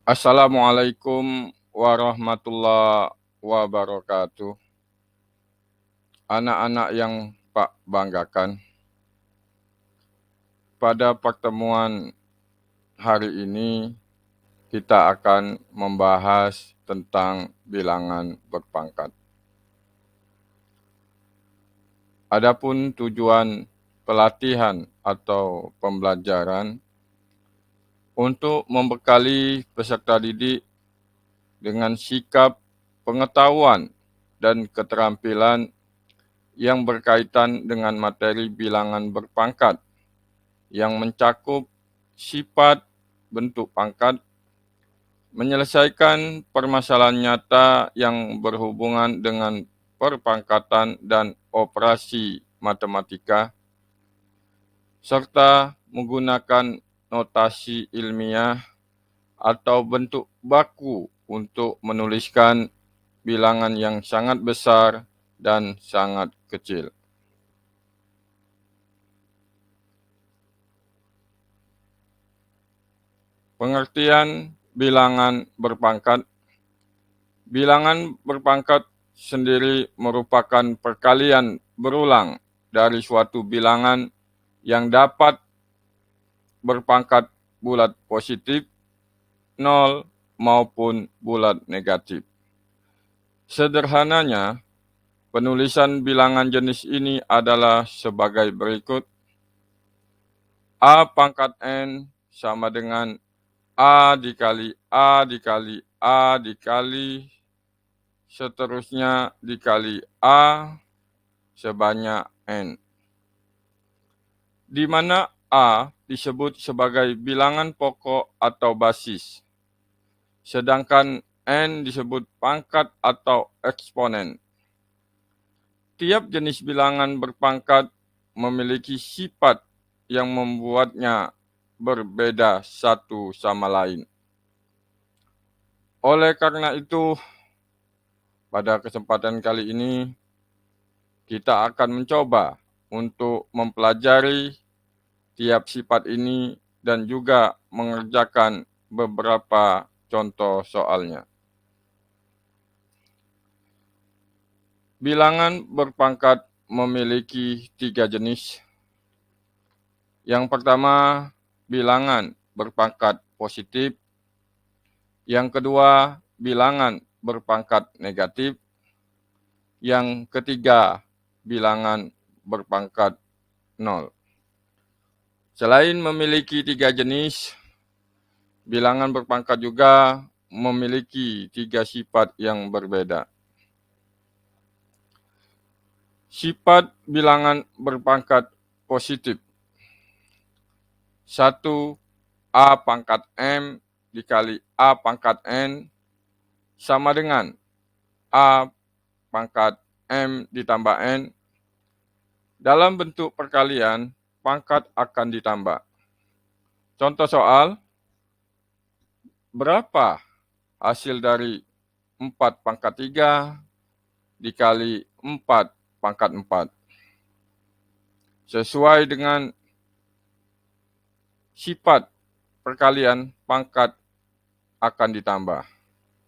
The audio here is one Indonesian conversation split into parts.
Assalamualaikum warahmatullahi wabarakatuh. Anak-anak yang Pak banggakan, pada pertemuan hari ini kita akan membahas tentang bilangan berpangkat. Adapun tujuan pelatihan atau pembelajaran untuk membekali peserta didik dengan sikap, pengetahuan, dan keterampilan yang berkaitan dengan materi bilangan berpangkat yang mencakup sifat, bentuk pangkat, menyelesaikan permasalahan nyata yang berhubungan dengan perpangkatan dan operasi matematika, serta menggunakan notasi ilmiah atau bentuk baku untuk menuliskan bilangan yang sangat besar dan sangat kecil. Pengertian bilangan berpangkat. Bilangan berpangkat sendiri merupakan perkalian berulang dari suatu bilangan yang dapat berpangkat bulat positif, 0 maupun bulat negatif. Sederhananya, penulisan bilangan jenis ini adalah sebagai berikut. A pangkat N sama dengan A dikali A dikali A dikali seterusnya dikali A sebanyak N, di mana A disebut sebagai bilangan pokok atau basis, sedangkan N disebut pangkat atau eksponen. Tiap jenis bilangan berpangkat memiliki sifat yang membuatnya berbeda satu sama lain. Oleh karena itu, pada kesempatan kali ini, kita akan mencoba untuk mempelajari tiap sifat ini dan juga mengerjakan beberapa contoh soalnya. Bilangan berpangkat memiliki 3 jenis. Yang pertama, bilangan berpangkat positif. Yang kedua, bilangan berpangkat negatif. Yang ketiga, bilangan berpangkat 0. Selain memiliki 3 jenis, bilangan berpangkat juga memiliki 3 sifat yang berbeda. Sifat bilangan berpangkat positif. 1. A pangkat M dikali A pangkat N sama dengan A pangkat M ditambah N. Dalam bentuk perkalian, pangkat akan ditambah. Contoh soal, berapa hasil dari 4 pangkat 3 dikali 4 pangkat 4? Sesuai dengan sifat perkalian, pangkat akan ditambah.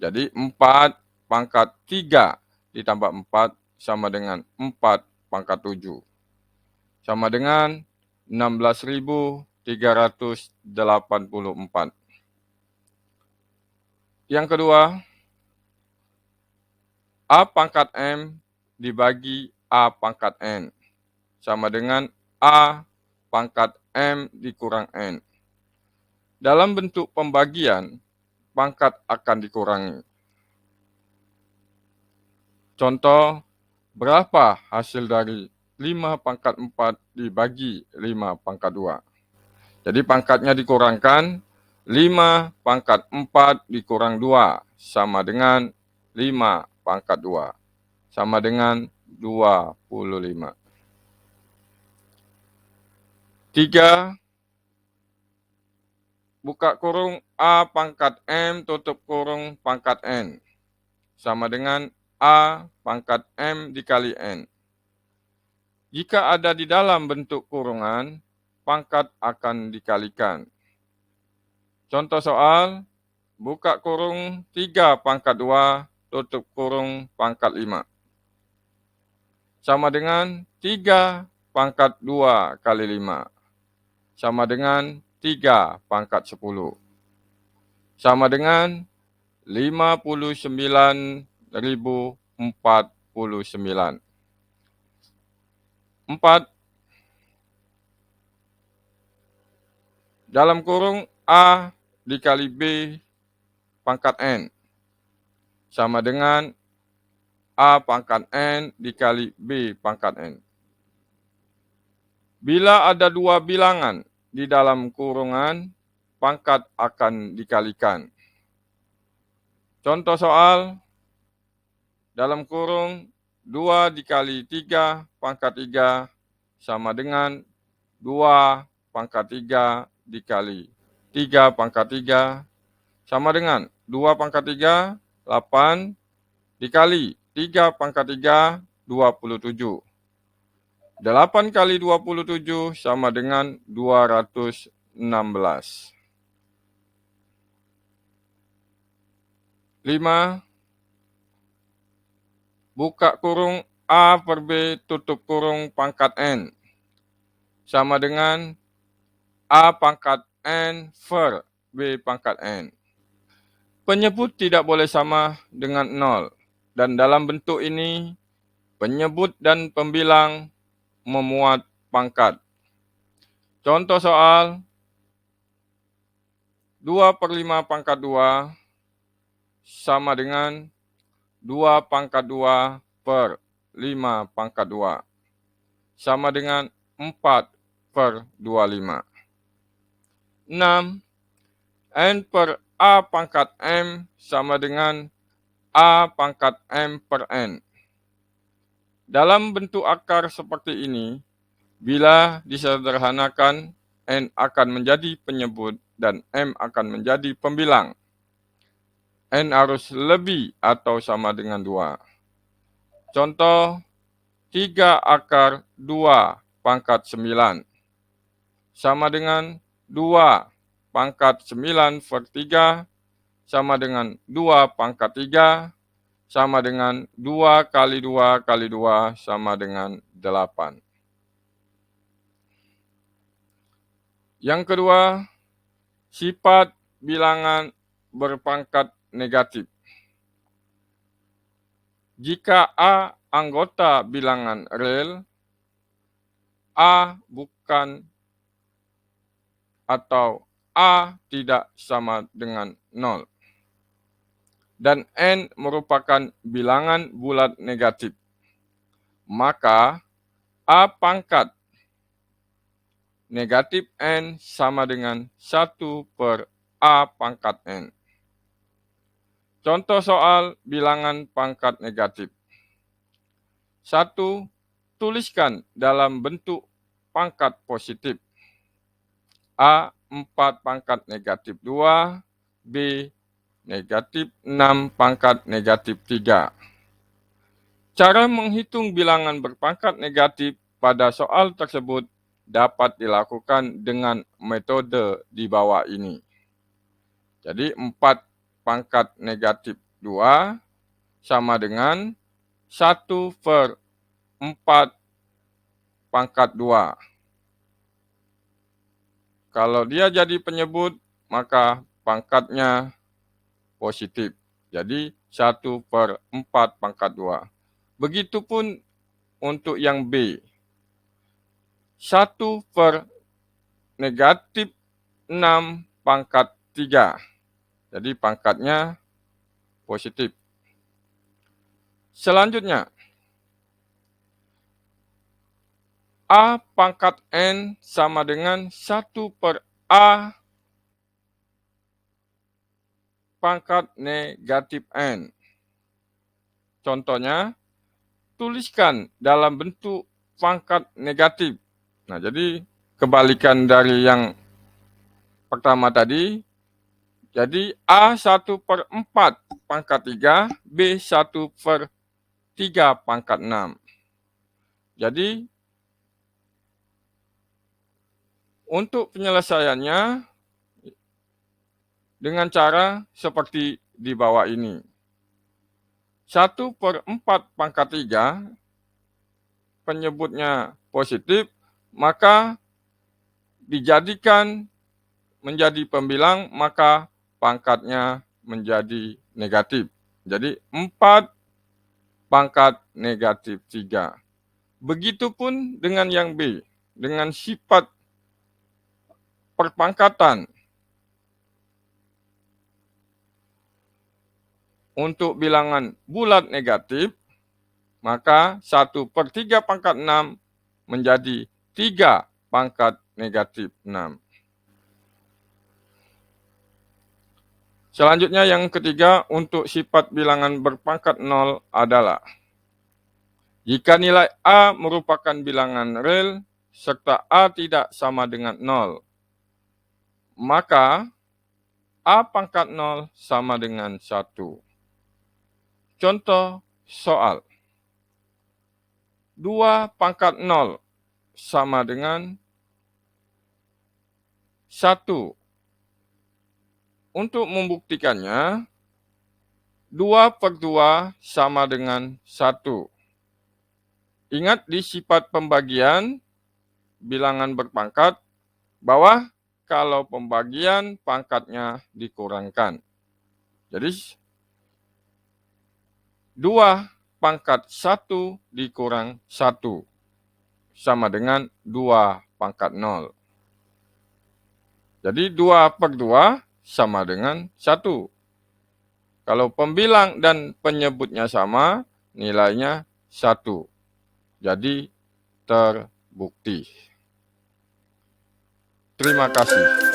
Jadi 4 pangkat 3 ditambah 4 sama dengan 4 pangkat 7. Sama dengan 16.384. Yang kedua, A pangkat M dibagi A pangkat N sama dengan A pangkat M dikurang N. Dalam bentuk pembagian, pangkat akan dikurangi. Contoh, berapa hasil dari 5 pangkat 4 dibagi 5 pangkat 2? Jadi pangkatnya dikurangkan, 5 pangkat 4 dikurang 2 sama dengan 5 pangkat 2. Sama dengan 25. 3. Buka kurung A pangkat M tutup kurung pangkat N. Sama dengan A pangkat M dikali N. Jika ada di dalam bentuk kurungan, pangkat akan dikalikan. Contoh soal, buka kurung 3 pangkat 2, tutup kurung pangkat 5. Sama dengan 3 pangkat 2 kali 5. Sama dengan 3 pangkat 10. Sama dengan 59.049. 4 dalam kurung A dikali B pangkat N. Sama dengan A pangkat N dikali B pangkat N. Bila ada dua bilangan di dalam kurungan, pangkat akan dikalikan. Contoh soal, dalam kurung 2 dikali 3 pangkat 3 sama dengan 2 pangkat 3 dikali 3 pangkat 3 sama dengan 2 pangkat 3, 8 dikali 3 pangkat 3, 27. 8 kali 27 sama dengan 216. 5. Buka kurung A per B tutup kurung pangkat N. Sama dengan A pangkat N per B pangkat N. Penyebut tidak boleh sama dengan 0. Dan dalam bentuk ini, penyebut dan pembilang memuat pangkat. Contoh soal, 2 per 5 pangkat 2 sama dengan 2 pangkat 2 per 5 pangkat 2. Sama dengan 4 per 25. 6. N per A pangkat M sama dengan A pangkat M per N. Dalam bentuk akar seperti ini, bila disederhanakan, N akan menjadi penyebut dan M akan menjadi pembilang. N harus lebih atau sama dengan 2. Contoh, 3 akar 2 pangkat 9 sama dengan 2 pangkat 9 per 3 sama dengan 2 pangkat 3 sama dengan 2 kali 2 kali 2 sama dengan 8. Yang kedua, sifat bilangan berpangkat negatif. Jika A anggota bilangan real, A bukan atau A tidak sama dengan 0. Dan N merupakan bilangan bulat negatif. Maka A pangkat negatif N sama dengan 1 per A pangkat N. Contoh soal bilangan pangkat negatif. 1. Tuliskan dalam bentuk pangkat positif. A 4 pangkat negatif 2, B negatif 6 pangkat negatif 3. Cara menghitung bilangan berpangkat negatif pada soal tersebut dapat dilakukan dengan metode di bawah ini. Jadi 4 pangkat negatif 2 sama dengan 1 per 4 pangkat 2. Kalau dia jadi penyebut, maka pangkatnya positif. Jadi 1 per 4 pangkat 2. Begitupun untuk yang B. 1 per negatif 6 pangkat 3. Jadi pangkatnya positif. Selanjutnya, A pangkat N sama dengan 1 per A pangkat negatif N. Contohnya, tuliskan dalam bentuk pangkat negatif. Nah, jadi kebalikan dari yang pertama tadi. Jadi A 1 per 4 pangkat 3, B 1 per 3 pangkat 6. Jadi, untuk penyelesaiannya, dengan cara seperti di bawah ini. 1/4 pangkat 3 penyebutnya positif, maka dijadikan menjadi pembilang, maka pangkatnya menjadi negatif. Jadi 4 pangkat negatif 3. Begitupun dengan yang B, dengan sifat perpangkatan. Untuk bilangan bulat negatif, maka 1/3 pangkat 6 menjadi 3 pangkat negatif 6. Selanjutnya yang ketiga, untuk sifat bilangan berpangkat 0 adalah jika nilai A merupakan bilangan real serta A tidak sama dengan 0, maka A pangkat 0 sama dengan 1. Contoh soal. 2 pangkat 0 sama dengan 1. Untuk membuktikannya, 2/2 sama dengan 1. Ingat di sifat pembagian bilangan berpangkat, bahwa kalau pembagian pangkatnya dikurangkan. Jadi 2 pangkat 1 dikurang 1 sama dengan 2 pangkat 0. Jadi 2/2 sama dengan 1. Kalau pembilang dan penyebutnya sama, nilainya 1. Jadi terbukti. Terima kasih.